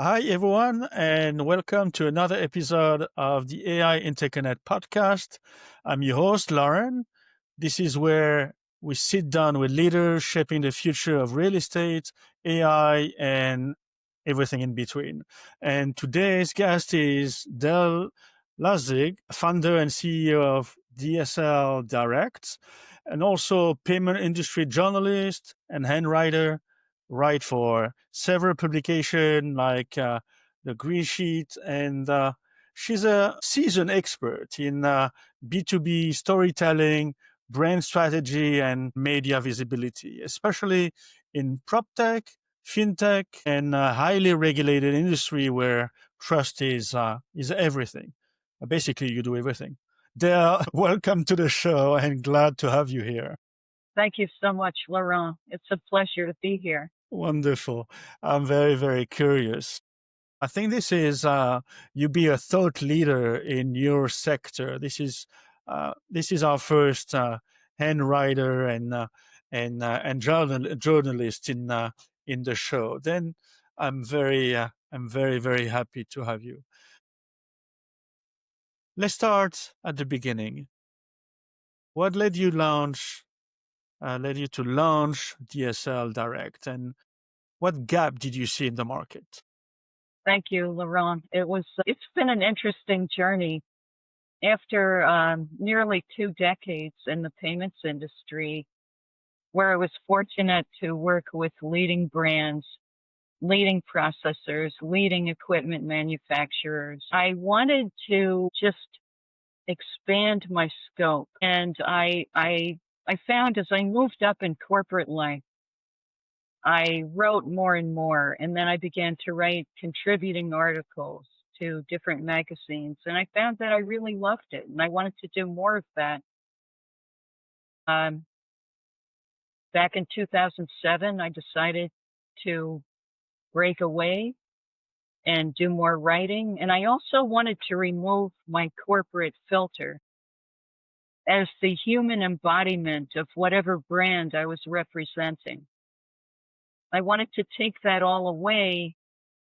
Hi, everyone, and welcome to another episode of the AI Interconnect podcast. I'm your host, Lauren. This is where we sit down with leaders shaping the future of real estate, AI, and everything in between. And today's guest is Dale Laszig, founder and CEO of DSL Direct, and also payment industry journalist and handwriter, write for several publications like the Green Sheet, and she's a seasoned expert in B2B storytelling, brand strategy, and media visibility, especially in PropTech, fintech, and highly regulated industry where trust is everything. Basically, you do everything. Dale, welcome to the show, and glad to have you here. Thank you so much, Laurent. It's a pleasure to be here. Wonderful. I'm very, very curious. I think this is you be a thought leader in your sector. This is our first handwriter and journalist in the show. Then I'm very very happy to have you. Let's start at the beginning. What led you to launch DSL Direct, and what gap did you see in the market? Thank you, Laurent. It's been an interesting journey. After nearly 2 decades in the payments industry, where I was fortunate to work with leading brands, leading processors, leading equipment manufacturers, I wanted to just expand my scope. And I found as I moved up in corporate life, I wrote more and more, and then I began to write contributing articles to different magazines, and I found that I really loved it, and I wanted to do more of that. Um, Back in 2007, I decided to break away and do more writing, and I also wanted to remove my corporate filter as the human embodiment of whatever brand I was representing. I wanted to take that all away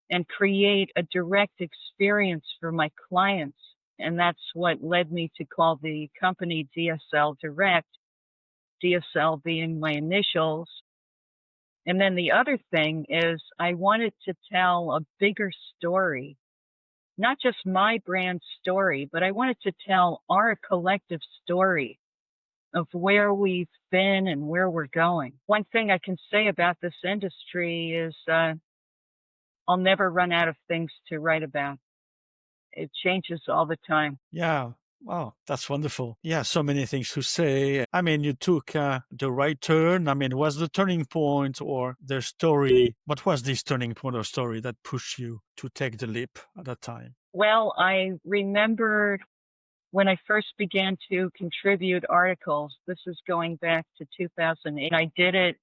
and create a direct experience for my clients. And that's what led me to call the company DSL Direct, DSL being my initials. And then the other thing is I wanted to tell a bigger story, not just my brand story, but I wanted to tell our collective story of where we've been and where we're going. One thing I can say about this industry is I'll never run out of things to write about. It changes all the time. Yeah. Wow, that's wonderful. Yeah, so many things to say. I mean, you took the right turn. I mean, was the turning point or the story? What was this turning point or story that pushed you to take the leap at that time? Well, I remember when I first began to contribute articles, this is going back to 2008. I did it.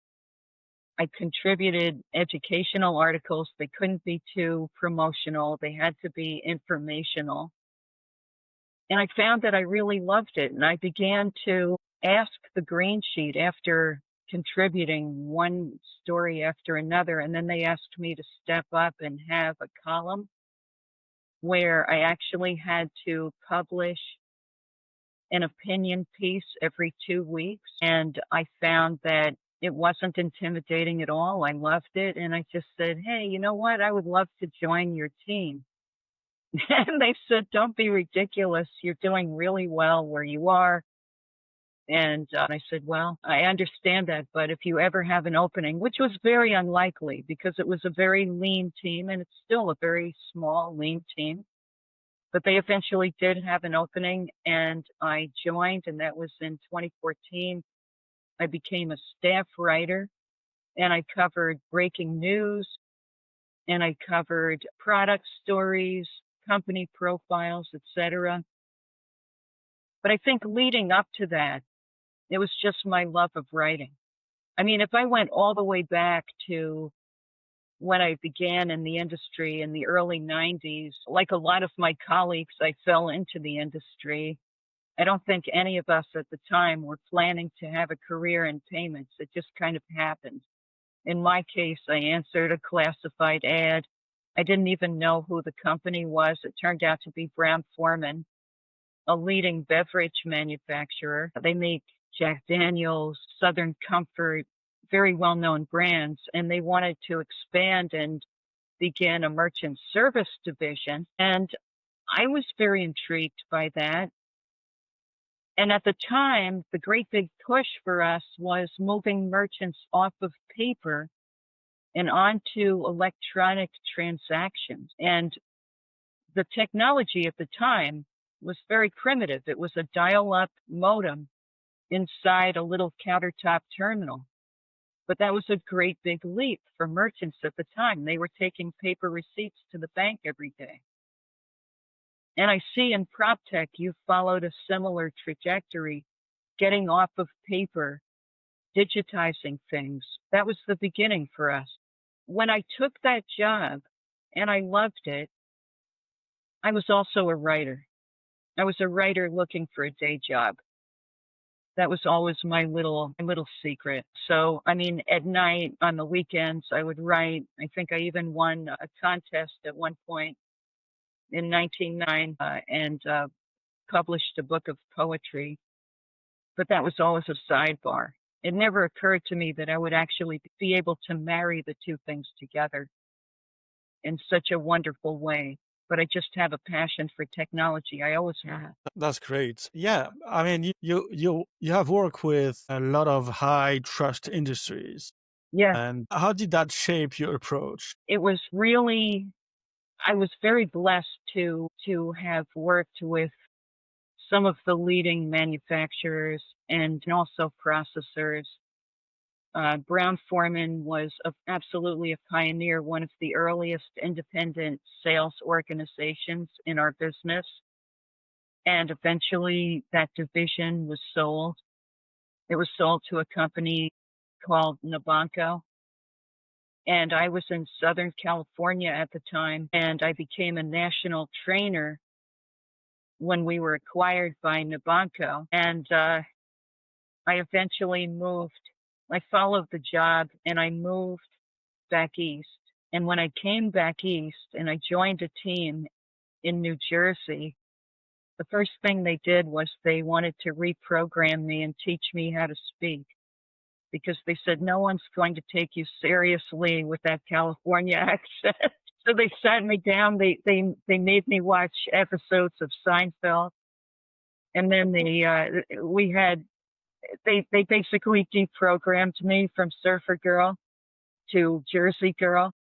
I contributed educational articles. They couldn't be too promotional. They had to be informational. And I found that I really loved it. And I began to ask the Green Sheet after contributing one story after another. And then they asked me to step up and have a column where I actually had to publish an opinion piece every 2 weeks. And I found that it wasn't intimidating at all. I loved it. And I just said, hey, you know what? I would love to join your team. And they said, don't be ridiculous. You're doing really well where you are. And I said, well, I understand that, but if you ever have an opening, which was very unlikely because it was a very lean team and it's still a very small, lean team. But they eventually did have an opening and I joined, and that was in 2014. I became a staff writer and I covered breaking news and I covered product stories, company profiles, etc. But I think leading up to that, it was just my love of writing. I mean, if I went all the way back to when I began in the industry in the early 90s, like a lot of my colleagues, I fell into the industry. I don't think any of us at the time were planning to have a career in payments. It just kind of happened. In my case, I answered a classified ad I didn't even know who the company was. It turned out to be Brown-Forman, a leading beverage manufacturer. They make Jack Daniel's, Southern Comfort, very well-known brands, and they wanted to expand and begin a merchant service division. And I was very intrigued by that. And at the time, the great big push for us was moving merchants off of paper and onto electronic transactions. And the technology at the time was very primitive. It was a dial-up modem inside a little countertop terminal. But that was a great big leap for merchants at the time. They were taking paper receipts to the bank every day. And I see in PropTech, you followed a similar trajectory, getting off of paper, digitizing things. That was the beginning for us. When I took that job, and I loved it, I was also a writer. I was a writer looking for a day job. That was always my little secret. So, I mean, at night, on the weekends, I would write. I think I even won a contest at one point in 1999 and published a book of poetry. But that was always a sidebar. It never occurred to me that I would actually be able to marry the two things together in such a wonderful way. But I just have a passion for technology. I always have. That's great. Yeah, I mean, you have worked with a lot of high trust industries. Yeah. And how did that shape your approach? It was really, I was very blessed to have worked with some of the leading manufacturers and also processors. Brown-Forman was absolutely a pioneer, one of the earliest independent sales organizations in our business. And eventually that division was sold. It was sold to a company called Nabanco. And I was in Southern California at the time, and I became a national trainer when we were acquired by Nabanco. And I eventually moved. I followed the job and I moved back east. And when I came back east and I joined a team in New Jersey, the first thing they did was they wanted to reprogram me and teach me how to speak, because they said, no one's going to take you seriously with that California accent. So they sat me down. They made me watch episodes of Seinfeld. And then they basically deprogrammed me from surfer girl to Jersey girl.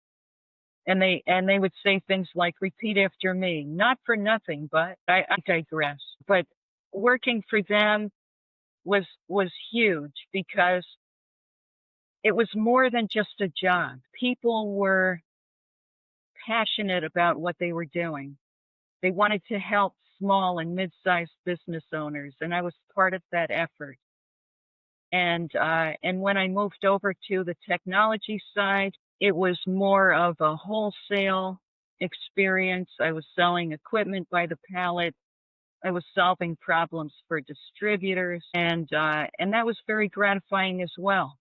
And they would say things like, repeat after me, not for nothing, but I digress. But working for them was huge, because it was more than just a job. People were passionate about what they were doing. They wanted to help small and mid-sized business owners, and I was part of that effort. And when I moved over to the technology side, it was more of a wholesale experience. I was selling equipment by the pallet. I was solving problems for distributors, and that was very gratifying as well,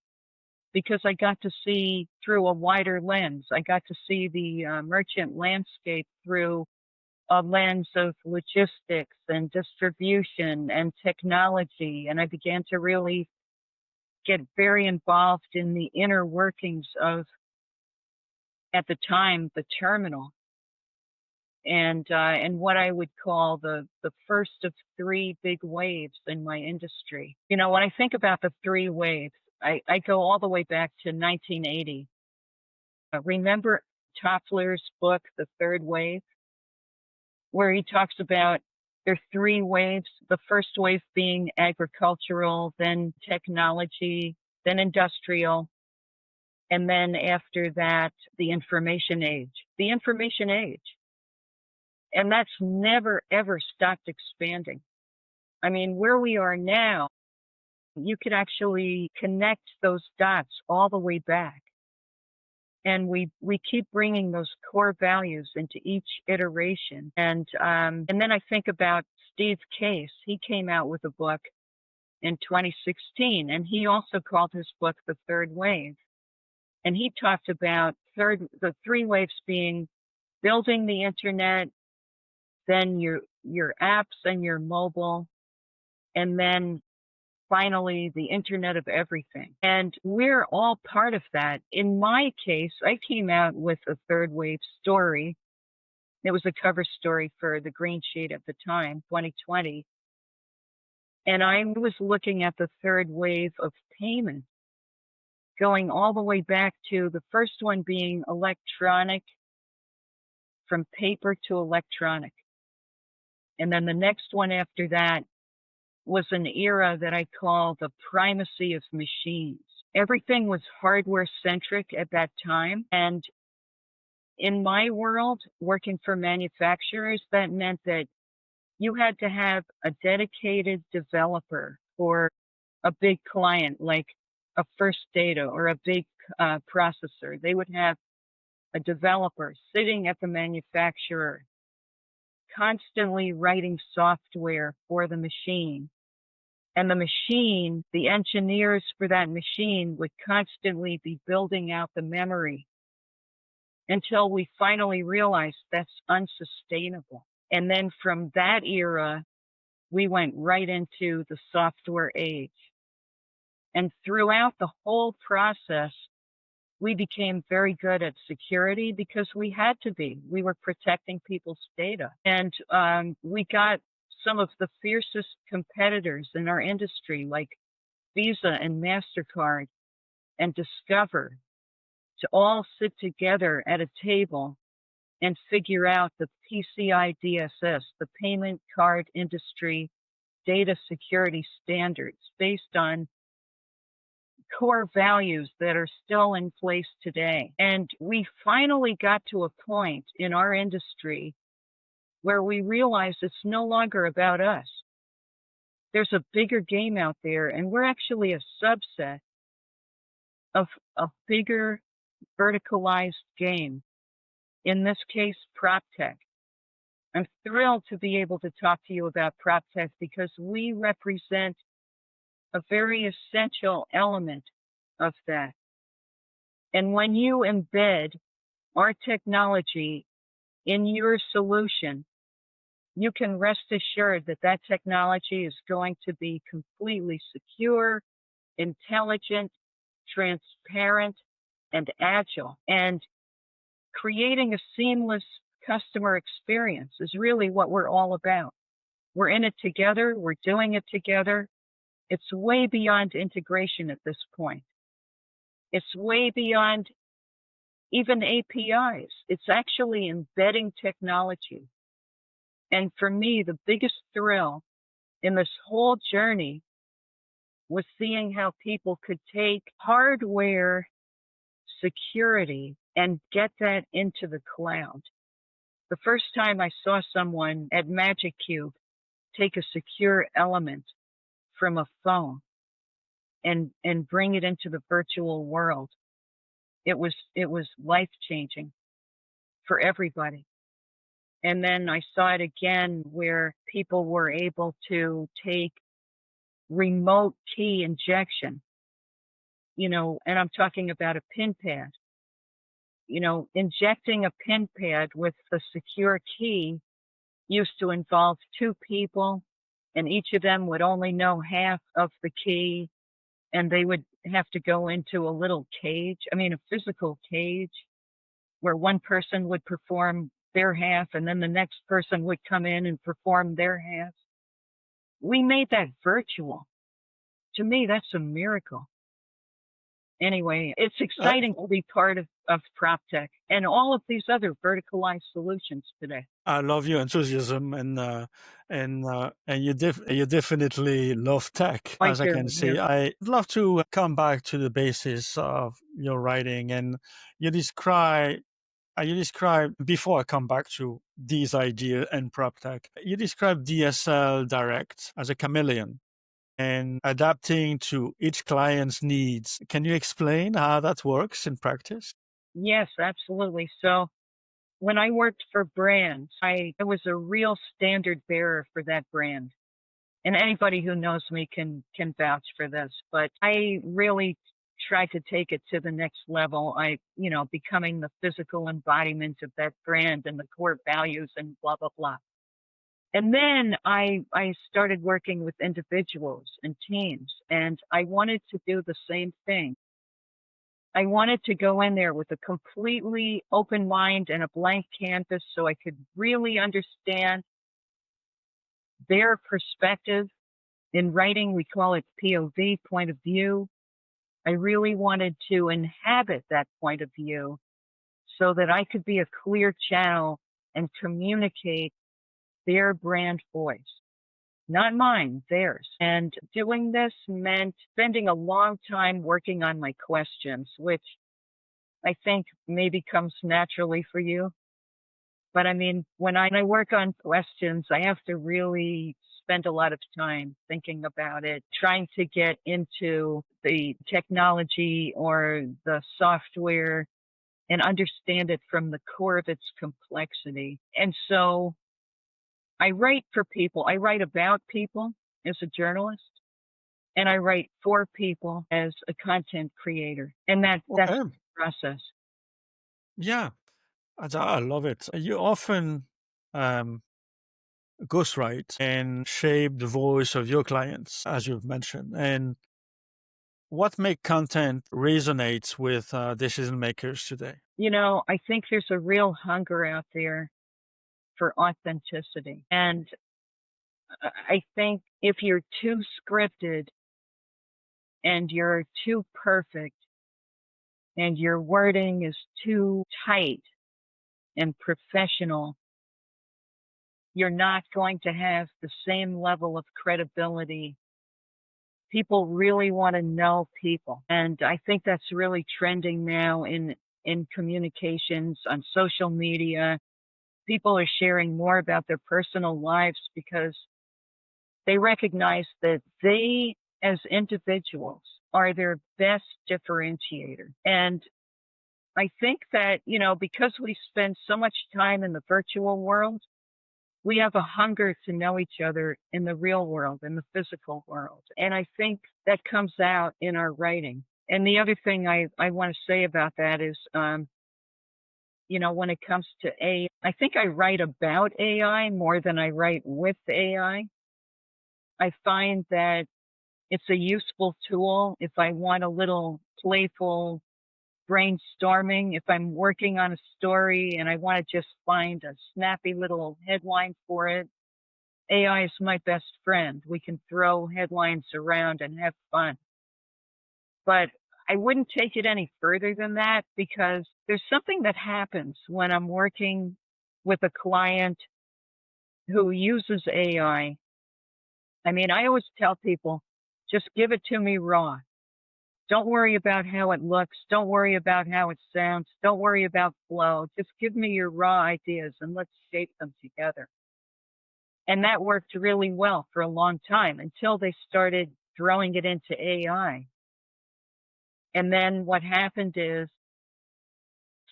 because I got to see through a wider lens. I got to see the merchant landscape through a lens of logistics and distribution and technology, and I began to really get very involved in the inner workings of, at the time, the terminal, and what I would call the first of three big waves in my industry. You know, when I think about the three waves, I go all the way back to 1980. Remember Toffler's book, The Third Wave, where he talks about there are three waves. The first wave being agricultural, then technology, then industrial, and then after that, the information age. The information age. And that's never, ever stopped expanding. I mean, where we are now, you could actually connect those dots all the way back. And we keep bringing those core values into each iteration. And then I think about Steve Case. He came out with a book in 2016, and he also called his book The Third Wave. And he talked about the three waves being building the internet, then your apps and your mobile, and then finally the Internet of Everything. And we're all part of that. In my case, I came out with a third wave story. It was a cover story for the Green Sheet at the time, 2020. And I was looking at the third wave of payment, going all the way back to the first one being electronic, from paper to electronic. And then the next one after that was an era that I call the primacy of machines. Everything was hardware centric at that time. And in my world, working for manufacturers, that meant that you had to have a dedicated developer for a big client like a First Data or a big processor. They would have a developer sitting at the manufacturer, constantly writing software for the machine. And the machine, the engineers for that machine would constantly be building out the memory until we finally realized that's unsustainable. And then from that era, we went right into the software age. And throughout the whole process, we became very good at security because we had to be. We were protecting people's data. And we got some of the fiercest competitors in our industry, like Visa and MasterCard and Discover, to all sit together at a table and figure out the PCI DSS, the Payment Card Industry Data Security Standards, based on core values that are still in place today. And we finally got to a point in our industry where we realized it's no longer about us. There's a bigger game out there, and we're actually a subset of a bigger verticalized game. In this case, PropTech. I'm thrilled to be able to talk to you about PropTech because we represent a very essential element of that. And when you embed our technology in your solution, you can rest assured that that technology is going to be completely secure, intelligent, transparent, and agile. And creating a seamless customer experience is really what we're all about. We're in it together. We're doing it together. It's way beyond integration at this point. It's way beyond even APIs. It's actually embedding technology. And for me, the biggest thrill in this whole journey was seeing how people could take hardware security and get that into the cloud. The first time I saw someone at Magic Cube take a secure element from a phone and bring it into the virtual world, it was life-changing for everybody. And then I saw it again where people were able to take remote key injection, and I'm talking about a pin pad. Injecting a pin pad with a secure key used to involve two people, and each of them would only know half of the key, and they would have to go into a little cage, a physical cage, where one person would perform their half, and then the next person would come in and perform their half. We made that virtual. To me, that's a miracle. Anyway, it's exciting to be part of PropTech and all of these other verticalized solutions today. I love your enthusiasm, and you definitely love tech, I as I do, can see. yeah. I'd love to come back to the basis of your writing, and you describe before I come back to these ideas and PropTech. You describe DSL Direct as a chameleon and adapting to each client's needs. Can you explain how that works in practice? Yes, absolutely. So when I worked for brands, I was a real standard bearer for that brand. And anybody who knows me can vouch for this. But I really tried to take it to the next level. Becoming the physical embodiment of that brand and the core values and blah, blah, blah. And then I started working with individuals and teams, and I wanted to do the same thing. I wanted to go in there with a completely open mind and a blank canvas so I could really understand their perspective. In writing, we call it POV, point of view. I really wanted to inhabit that point of view so that I could be a clear channel and communicate their brand voice. Not mine, theirs. And doing this meant spending a long time working on my questions, which I think maybe comes naturally for you. But I mean, when I work on questions, I have to really spend a lot of time thinking about it, trying to get into the technology or the software and understand it from the core of its complexity. And so I write for people. I write about people as a journalist, and I write for people as a content creator. And that's Okay. the process. Yeah. I love it. You often um, ghostwrite and shape the voice of your clients, as you've mentioned. And what make content resonates with decision makers today? I think there's a real hunger out there for authenticity. And I think if you're too scripted and you're too perfect and your wording is too tight and professional, you're not going to have the same level of credibility. People really want to know people. And I think that's really trending now in communications on social media. People are sharing more about their personal lives because they recognize that they, as individuals, are their best differentiator. And I think that, because we spend so much time in the virtual world, we have a hunger to know each other in the real world, in the physical world. And I think that comes out in our writing. And the other thing I want to say about that is, when it comes to AI, I think I write about AI more than I write with AI. I find that it's a useful tool if I want a little playful brainstorming, if I'm working on a story and I want to just find a snappy little headline for it. AI is my best friend. We can throw headlines around and have fun. But I wouldn't take it any further than that because there's something that happens when I'm working with a client who uses AI. I mean, I always tell people, just give it to me raw. Don't worry about how it looks. Don't worry about how it sounds. Don't worry about flow. Just give me your raw ideas and let's shape them together. And that worked really well for a long time until they started throwing it into AI. And then what happened is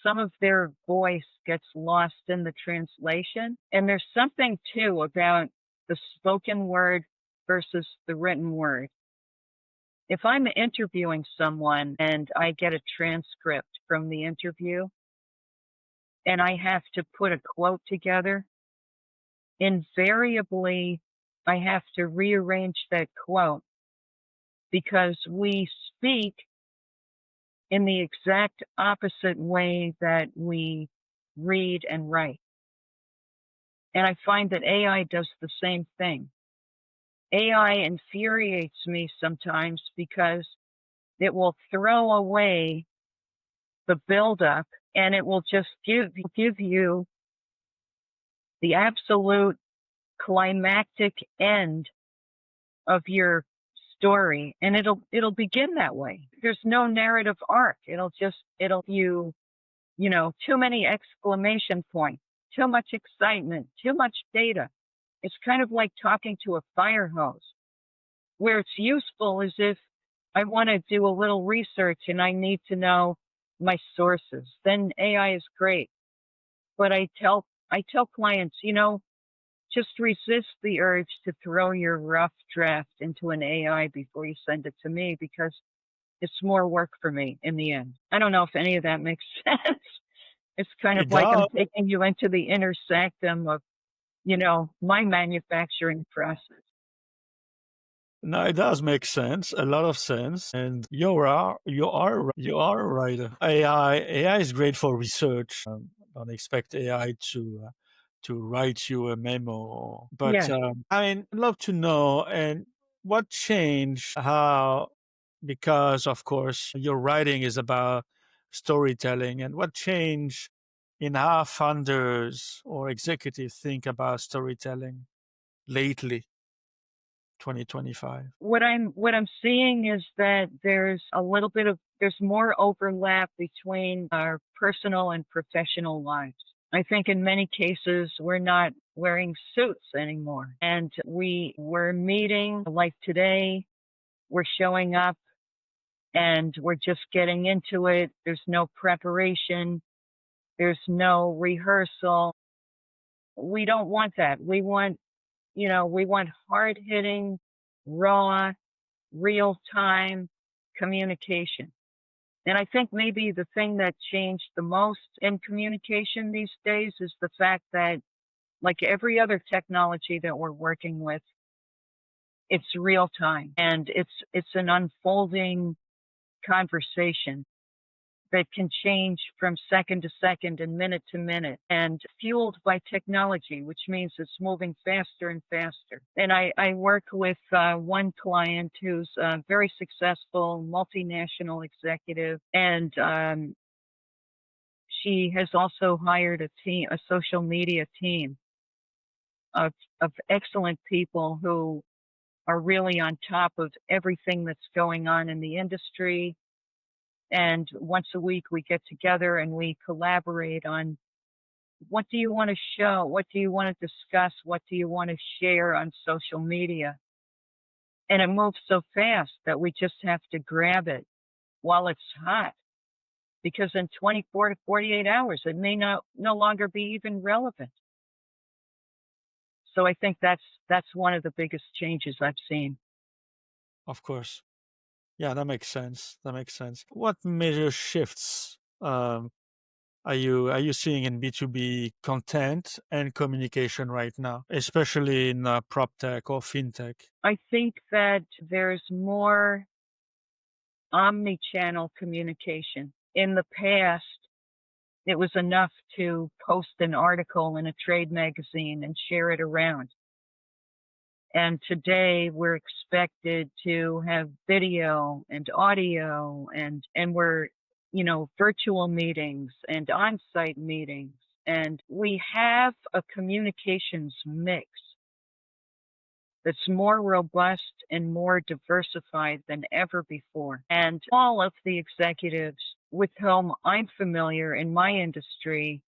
some of their voice gets lost in the translation. And there's something too about the spoken word versus the written word. If I'm interviewing someone and I get a transcript from the interview and I have to put a quote together, invariably I have to rearrange that quote because we speak in the exact opposite way that we read and write. And I find that AI does the same thing. AI infuriates me sometimes because it will throw away the buildup and it will just give you the absolute climactic end of your story, and it'll begin that way. There's no narrative arc. It'll too many exclamation points, too much excitement, too much data. It's kind of like talking to a fire hose. Where it's useful is if I want to do a little research and I need to know my sources, then AI is great. But I tell clients, just resist the urge to throw your rough draft into an AI before you send it to me because it's more work for me in the end. I don't know if any of that makes sense. It's kind of It like I'm does. taking you into the inner sanctum of, my manufacturing process. No, it does make sense, a lot of sense, and you are right. AI is great for research. Don't expect AI to write you a memo, but Yeah. I mean, I'd love to know and what changed how, because of course your writing is about storytelling, and what changed in how founders or executives think about storytelling lately, 2025. What I'm seeing is that there's more overlap between our personal and professional lives. I think in many cases we're not wearing suits anymore, and we're meeting like today. We're showing up and we're just getting into it. There's no preparation. There's no rehearsal. We don't want that. We want hard hitting, raw, real time communication. And I think maybe the thing that changed the most in communication these days is the fact that, like every other technology that we're working with, it's real time and it's an unfolding conversation that can change from second to second and minute to minute, and fueled by technology, which means it's moving faster and faster. And I work with one client who's a very successful multinational executive, and she has also hired a social media team of excellent people who are really on top of everything that's going on in the industry. And once a week we get together and we collaborate on, what do you want to show? What do you want to discuss? What do you want to share on social media? And it moves so fast that we just have to grab it while it's hot, because in 24 to 48 hours, it may no longer be even relevant. So I think that's one of the biggest changes I've seen. Of course. Yeah, that makes sense. That makes sense. What major shifts are you seeing in B2B content and communication right now, especially in PropTech or FinTech? I think that there's more omni-channel communication. In the past, it was enough to post an article in a trade magazine and share it around. And today we're expected to have video and audio, and we're, virtual meetings and on-site meetings. And we have a communications mix that's more robust and more diversified than ever before. And all of the executives with whom I'm familiar in my industry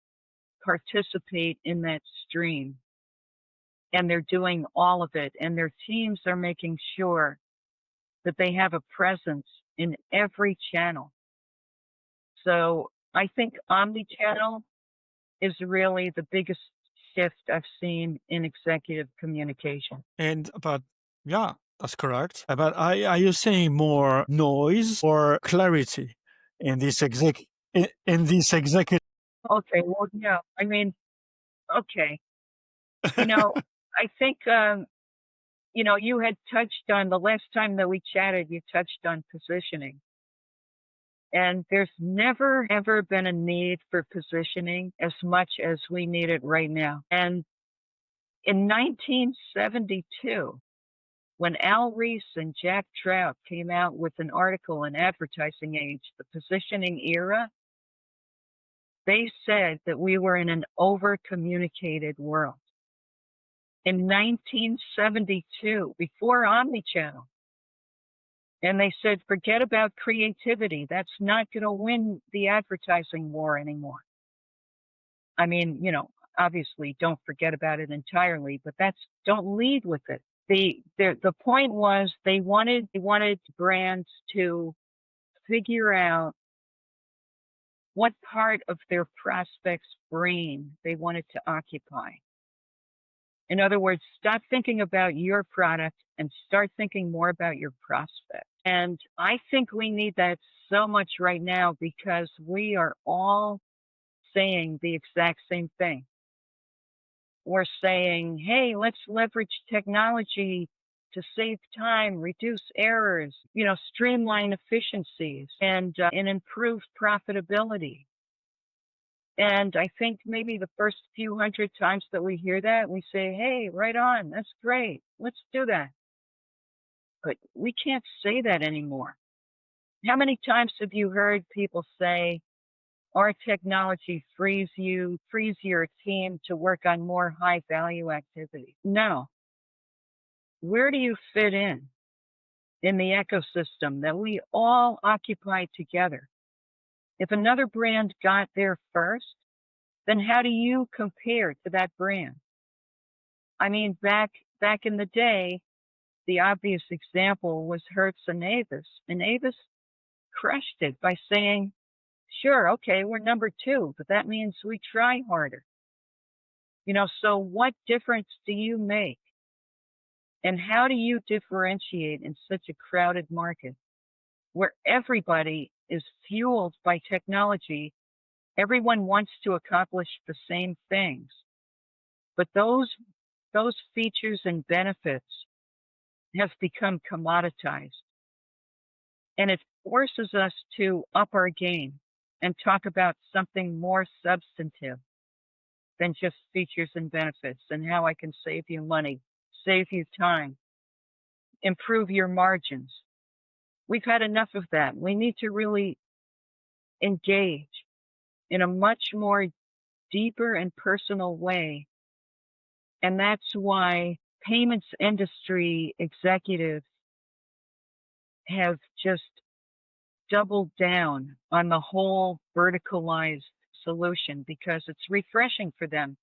participate in that stream. And they're doing all of it. And their teams are making sure that they have a presence in every channel. So I think omni-channel is really the biggest shift I've seen in executive communication. And about, yeah, that's correct. But are you saying more noise or clarity in this executive? Okay, well, yeah, I mean, okay. I think, you had touched on, the last time that we chatted, you touched on positioning. And there's never, ever been a need for positioning as much as we need it right now. And in 1972, when Al Reese and Jack Trout came out with an article in Advertising Age, The Positioning Era, they said that we were in an over-communicated world. In 1972, before Omni-Channel, and they said, forget about creativity. That's not going to win the advertising war anymore. I mean, obviously don't forget about it entirely, but don't lead with it. The point was they wanted brands to figure out what part of their prospect's brain they wanted to occupy. In other words, stop thinking about your product and start thinking more about your prospect. And I think we need that so much right now because we are all saying the exact same thing. We're saying, hey, let's leverage technology to save time, reduce errors, streamline efficiencies, and improve profitability. And I think maybe the first few hundred times that we hear that, we say, hey, right on, that's great, let's do that. But we can't say that anymore. How many times have you heard people say, our technology frees your team to work on more high value activities? No. Where do you fit in the ecosystem that we all occupy together? If another brand got there first, then how do you compare to that brand? I mean, back in the day, the obvious example was Hertz and Avis. And Avis crushed it by saying, sure, okay, we're number 2, but that means we try harder. So what difference do you make? And how do you differentiate in such a crowded market where everybody is fueled by technology? Everyone wants to accomplish the same things, but those features and benefits have become commoditized. And it forces us to up our game and talk about something more substantive than just features and benefits and how I can save you money, save you time, improve your margins. We've had enough of that. We need to really engage in a much more deeper and personal way. And that's why payments industry executives have just doubled down on the whole verticalized solution because it's refreshing for them.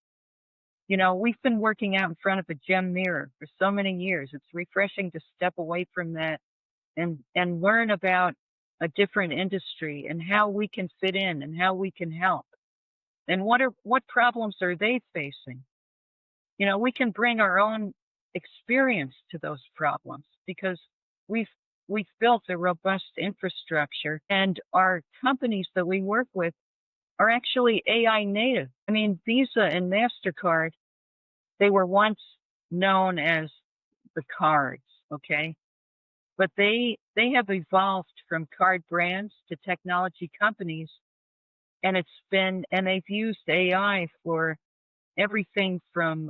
We've been working out in front of a gem mirror for so many years. It's refreshing to step away from that and learn about a different industry and how we can fit in and how we can help. And what problems are they facing? We can bring our own experience to those problems because we've built a robust infrastructure, and our companies that we work with are actually AI native. I mean, Visa and MasterCard, they were once known as the cards, okay? But they have evolved from card brands to technology companies, and they've used AI for everything from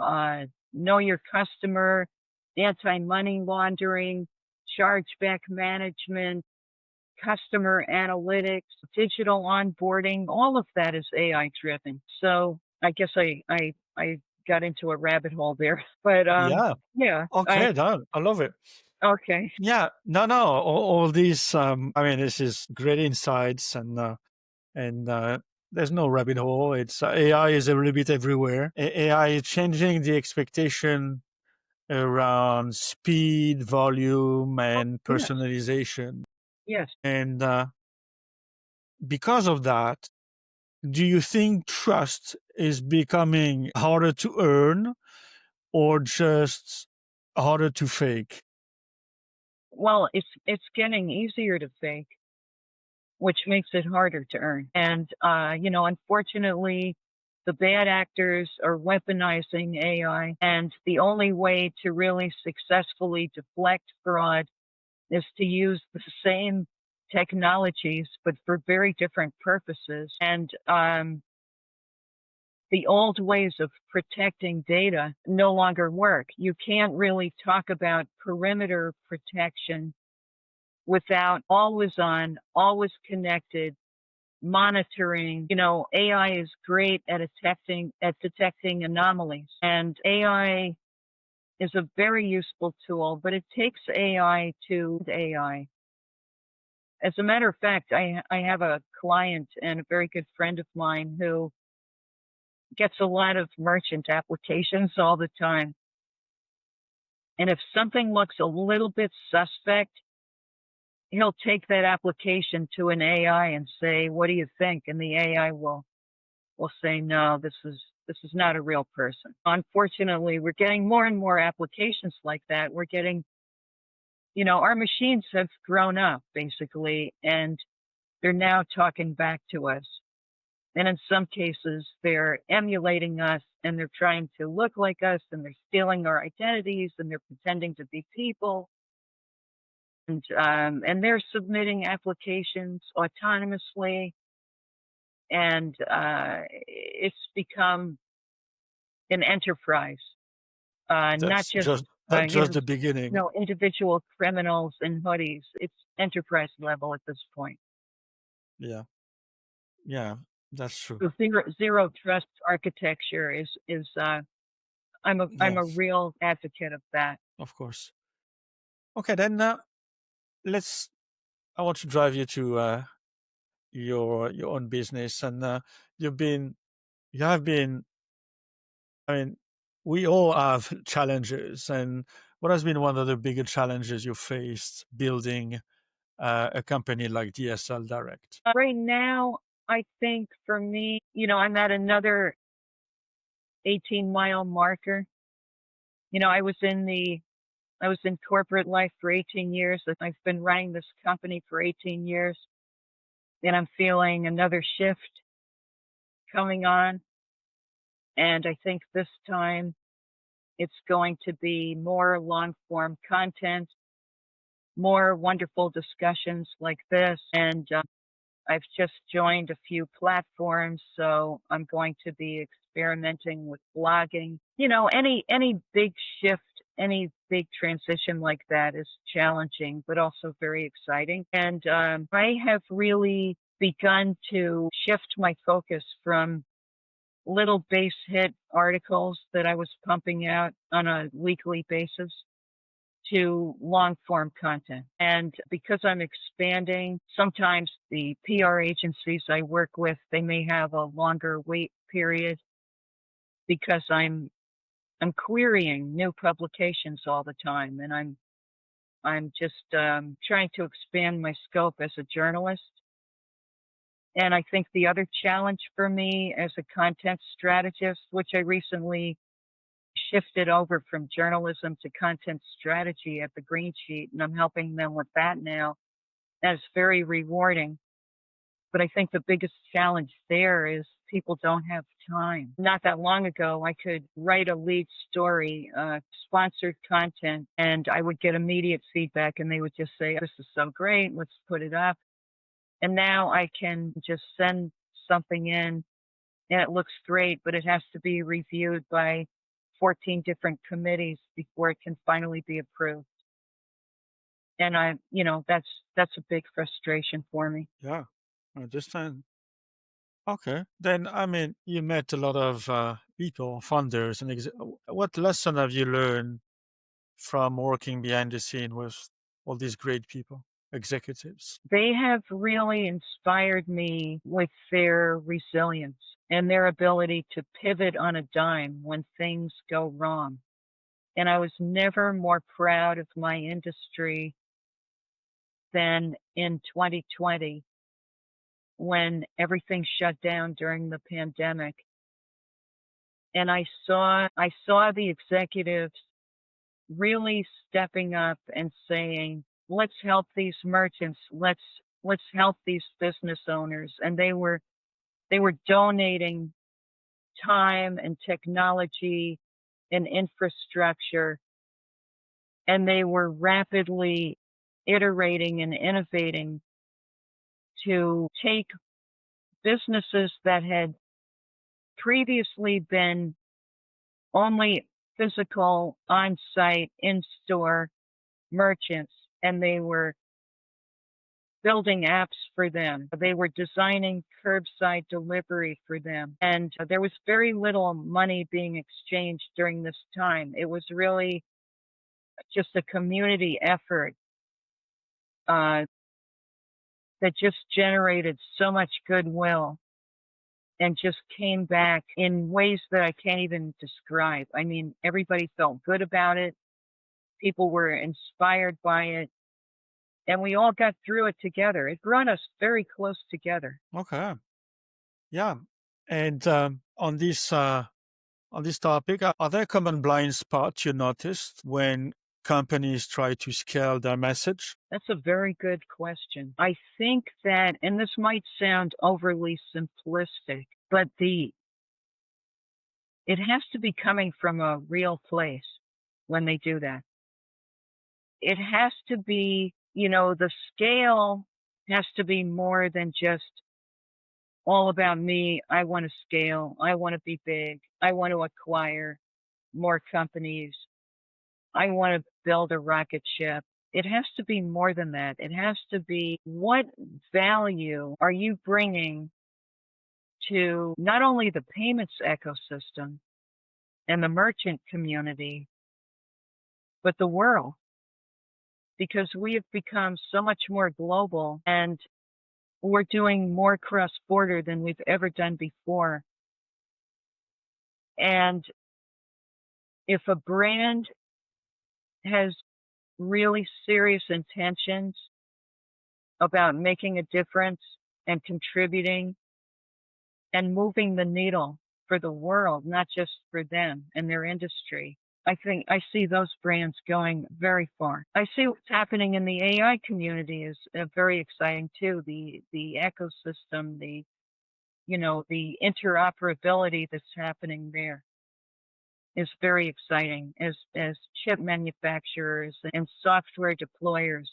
know your customer, anti-money laundering, chargeback management, customer analytics, digital onboarding. All of that is AI driven. So I guess I got into a rabbit hole there, but Yeah. yeah, Okay. Done. I love it. okay. Yeah. No. All these. I mean, this is great insights, and there's no rabbit hole. It's AI is a little bit everywhere. AI is changing the expectation around speed, volume, and Yes, personalization. yes. And because of that, do you think trust is becoming harder to earn or just harder to fake? Well, it's getting easier to fake, which makes it harder to earn. And unfortunately, the bad actors are weaponizing AI, and the only way to really successfully deflect fraud is to use the same technologies, but for very different purposes. And the old ways of protecting data no longer work. You can't really talk about perimeter protection without always on, always connected monitoring. AI is great at detecting anomalies, and AI is a very useful tool, but it takes AI to AI. As a matter of fact, I have a client and a very good friend of mine who gets a lot of merchant applications all the time. And if something looks a little bit suspect, he'll take that application to an AI and say, what do you think? And the AI will say, no, this is not a real person. Unfortunately, we're getting more and more applications like that. We're getting, our machines have grown up basically, and they're now talking back to us. And in some cases, they're emulating us and they're trying to look like us and they're stealing our identities and they're pretending to be people. And they're submitting applications autonomously. And it's become an enterprise, not That's just, that's just the beginning. individual criminals in hoodies. It's enterprise level at this point. Yeah, yeah, that's true. So zero trust architecture is I'm Yeah, a real advocate of that. of course. Okay, then let's. I want to drive you to your own business, and you've been you have been. I mean, we all have challenges, and what has been one of the bigger challenges you faced building a company like DSL Direct? Right now, I think for me, I'm at another 18-mile marker. I was in corporate life for 18 years. I've been running this company for 18 years, and I'm feeling another shift coming on. And I think this time it's going to be more long form content, more wonderful discussions like this. And I've just joined a few platforms, so I'm going to be experimenting with blogging. Any big shift, any big transition like that is challenging, but also very exciting. And I have really begun to shift my focus from little base hit articles that I was pumping out on a weekly basis to long form content. And because I'm expanding, sometimes the PR agencies I work with, they may have a longer wait period because I'm querying new publications all the time, and I'm just trying to expand my scope as a journalist. And I think the other challenge for me as a content strategist, which I recently shifted over from journalism to content strategy at the Green Sheet, and I'm helping them with that now. That is very rewarding. But I think the biggest challenge there is people don't have time. Not that long ago, I could write a lead story, sponsored content, and I would get immediate feedback, and they would just say, "This is so great, let's put it up." And now I can just send something in and it looks great, but it has to be reviewed by 14 different committees before it can finally be approved. And that's a big frustration for me. Yeah, I understand. Okay, then I mean, you met a lot of people, funders, and what lesson have you learned from working behind the scene with all these great people, executives? They have really inspired me with their resilience and their ability to pivot on a dime when things go wrong. And I was never more proud of my industry than in 2020 when everything shut down during the pandemic. And I saw the executives really stepping up and saying, "Let's help these merchants. Let's help these business owners." And they were donating time and technology and infrastructure, and they were rapidly iterating and innovating to take businesses that had previously been only physical, on-site, in-store merchants, and they were building apps for them. They were designing curbside delivery for them. And there was very little money being exchanged during this time. It was really just a community effort that just generated so much goodwill and just came back in ways that I can't even describe. I mean, everybody felt good about it. People were inspired by it. And we all got through it together. It brought us very close together. Okay, yeah, and on this topic, are there common blind spots you noticed when companies try to scale their message? That's a very good question. I think that, and this might sound overly simplistic, but it has to be coming from a real place when they do that. It has to be, the scale has to be more than just all about me. I want to scale. I want to be big. I want to acquire more companies. I want to build a rocket ship. It has to be more than that. It has to be, what value are you bringing to not only the payments ecosystem and the merchant community, but the world? Because we have become so much more global and we're doing more cross-border than we've ever done before. And if a brand has really serious intentions about making a difference and contributing and moving the needle for the world, not just for them and their industry, I think I see those brands going very far. I see what's happening in the AI community is very exciting too. The ecosystem, the interoperability that's happening there is very exciting as chip manufacturers and software deployers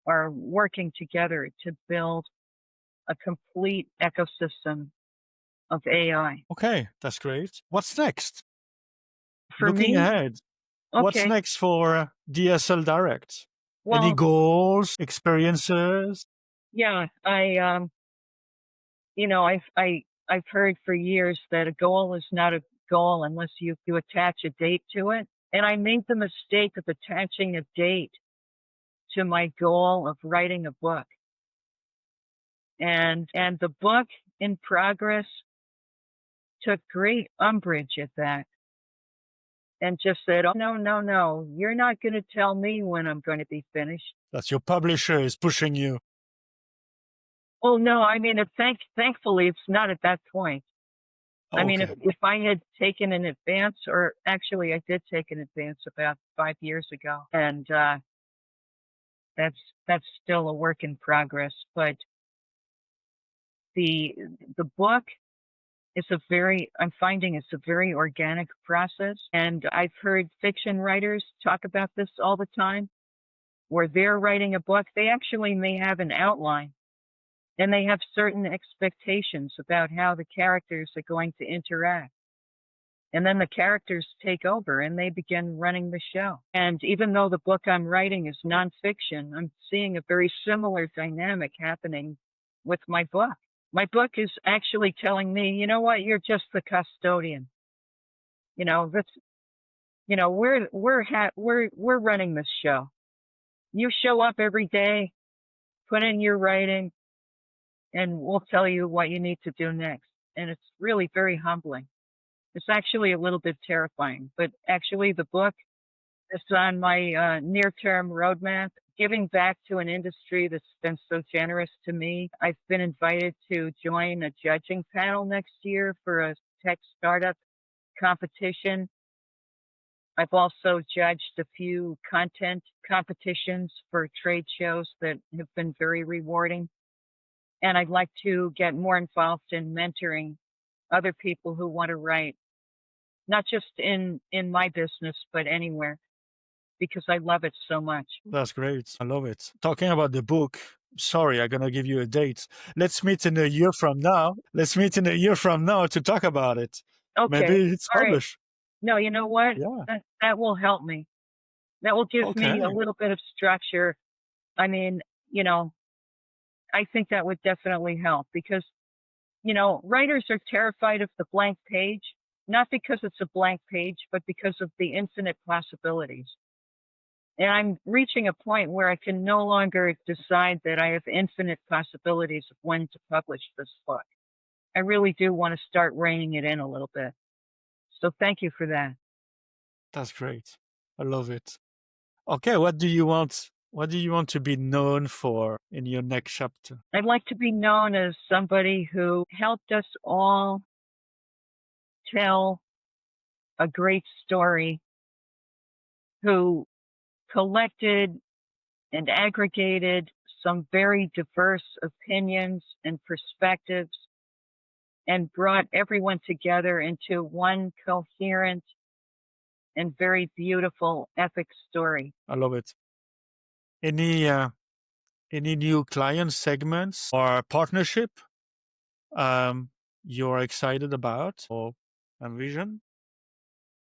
are working together to build a complete ecosystem of AI. Okay, that's great. What's next? For Looking me, ahead, what's okay, next for DSL Direct? Any well, goals, experiences? yeah, I've heard for years that a goal is not a goal unless you attach a date to it. And I made the mistake of attaching a date to my goal of writing a book. And the book in progress took great umbrage at that and just said, oh, no, you're not going to tell me when I'm going to be finished. That's your publisher is pushing you. Well, no, I mean, thankfully, it's not at that point. I mean, Okay. if I had taken an advance, or actually I did take an advance about 5 years ago, and that's still a work in progress. But the book is I'm finding it's a very organic process. And I've heard fiction writers talk about this all the time, where they're writing a book. They actually may have an outline and they have certain expectations about how the characters are going to interact. And then the characters take over and they begin running the show. And even though the book I'm writing is nonfiction, I'm seeing a very similar dynamic happening with my book. My book is actually telling me, you know what, you're just the custodian. That's, we're running this show. You show up every day, put in your writing, and we'll tell you what you need to do next. And it's really very humbling. It's actually a little bit terrifying, but actually the book is on my near-term roadmap, giving back to an industry that's been so generous to me. I've been invited to join a judging panel next year for a tech startup competition. I've also judged a few content competitions for trade shows that have been very rewarding. And I'd like to get more involved in mentoring other people who want to write, not just in my business, but anywhere, because I love it so much. That's great. I love it. Talking about the book, sorry, I'm going to give you a date. Let's meet in a year from now. Let's meet in a year from now to talk about it. Okay. Maybe it's All right. published. No, you know what? Yeah. That will help me. That will give me a Okay. little bit of structure. I mean, I think that would definitely help because, writers are terrified of the blank page, not because it's a blank page, but because of the infinite possibilities. And I'm reaching a point where I can no longer decide that I have infinite possibilities of when to publish this book. I really do want to start reining it in a little bit. So thank you for that. That's great. I love it. Okay, what do you want? What do you want to be known for in your next chapter? I'd like to be known as somebody who helped us all tell a great story, who collected and aggregated some very diverse opinions and perspectives and brought everyone together into one coherent and very beautiful epic story. I love it. Any new client segments or partnership you're excited about or envision?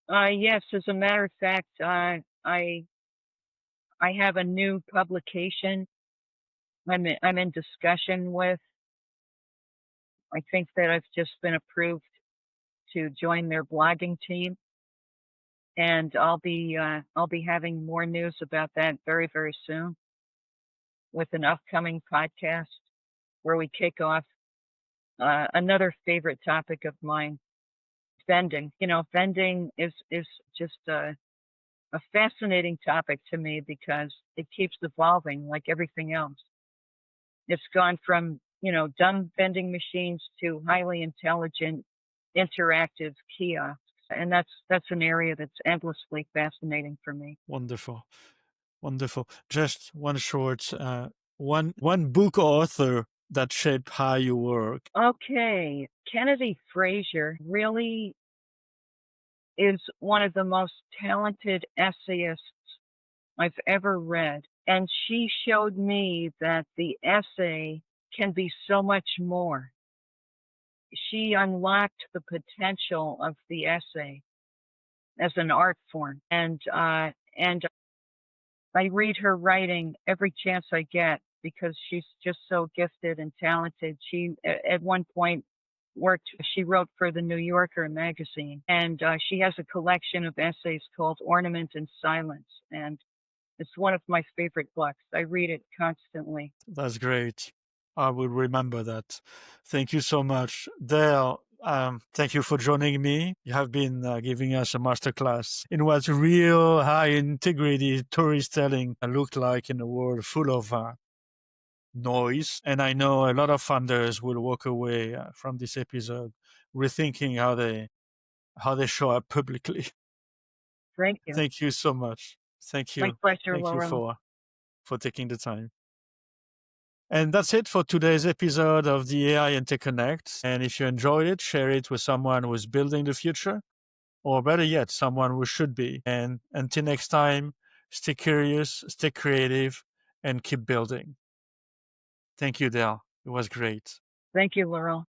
Yes, as a matter of fact, I have a new publication I'm in discussion with. I think that I've just been approved to join their blogging team, and I'll be having more news about that very, very soon with an upcoming podcast where we kick off another favorite topic of mine, vending. You know, vending is just a fascinating topic to me because it keeps evolving like everything else. It's gone from, you know, dumb vending machines to highly intelligent, interactive kiosks. And that's an area that's endlessly fascinating for me. Wonderful. Wonderful. Just one short, one book author that shaped how you work. Okay. Kennedy Frazier really is one of the most talented essayists I've ever read. And she showed me that the essay can be so much more. She unlocked the potential of the essay as an art form. And I read her writing every chance I get because she's just so gifted and talented. She, at one point, she wrote for the New Yorker magazine, and she has a collection of essays called Ornament and Silence. And it's one of my favorite books. I read it constantly. That's great. I will remember that. Thank you so much. Dale, thank you for joining me. You have been giving us a masterclass in what real high integrity storytelling looked like in a world full of noise. And I know a lot of funders will walk away from this episode rethinking how they show up publicly. Thank you. Thank you so much. Thank you. My pleasure, Thank you Laurent. for taking the time. And that's it for today's episode of the AI Interconnect. And if you enjoyed it, share it with someone who's building the future, or better yet, someone who should be. And until next time, stay curious, stay creative, and keep building. Thank you, Dale. It was great. Thank you, Laurent.